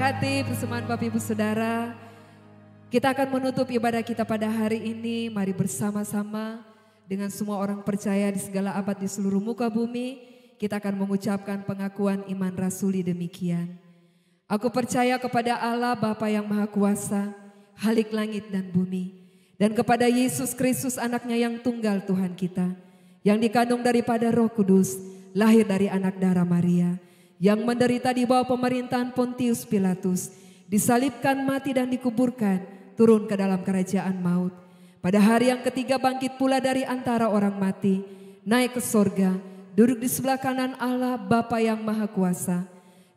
diberkati persembahan Bapak Ibu Saudara. Kita akan menutup ibadah kita pada hari ini. Mari bersama-sama dengan semua orang percaya di segala abad di seluruh muka bumi. Kita akan mengucapkan pengakuan iman rasuli demikian. Aku percaya kepada Allah Bapa yang Maha Kuasa, Halik langit dan bumi. Dan kepada Yesus Kristus anaknya yang tunggal Tuhan kita. Yang dikandung daripada Roh Kudus, lahir dari anak darah Maria. Yang menderita di bawah pemerintahan Pontius Pilatus, disalibkan, mati dan dikuburkan, turun ke dalam kerajaan maut. Pada hari yang ketiga bangkit pula dari antara orang mati, naik ke sorga, duduk di sebelah kanan Allah Bapa yang Maha Kuasa.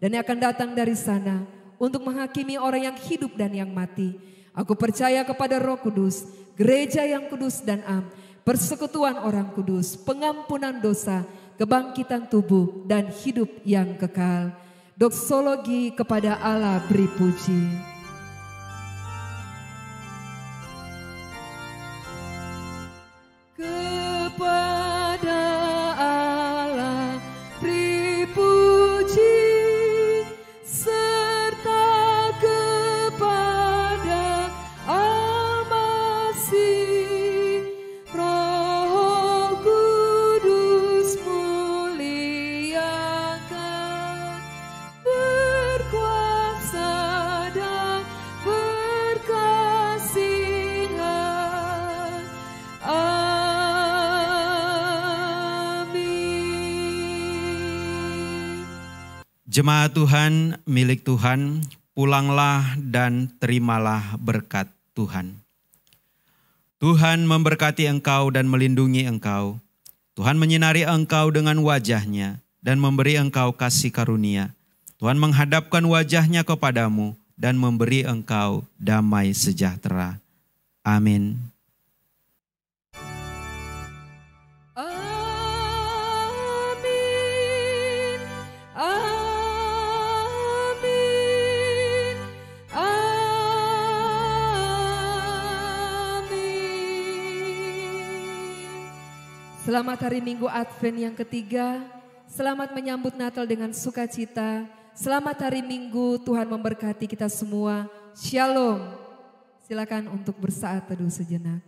Dan akan datang dari sana untuk menghakimi orang yang hidup dan yang mati. Aku percaya kepada Roh Kudus, gereja yang kudus dan am, persekutuan orang kudus, pengampunan dosa, kebangkitan tubuh dan hidup yang kekal. Doksologi kepada Allah beri puji. Kepada Allah beri puji, serta kepada Al-Masih, Roh Kudus muliakan, berkuasa dan berkasihan. Amin. Jemaat Tuhan, milik Tuhan, pulanglah dan terimalah berkat Tuhan. Tuhan memberkati engkau dan melindungi engkau. Tuhan menyinari engkau dengan wajah-Nya dan memberi engkau kasih karunia. Tuhan menghadapkan wajah-Nya kepadamu dan memberi engkau damai sejahtera. Amin. Amin. Amin. Amin. Selamat hari Minggu Advent yang ketiga. Selamat menyambut Natal dengan sukacita. Selamat hari Minggu, Tuhan memberkati kita semua. Shalom. Silakan untuk bersaat teduh sejenak.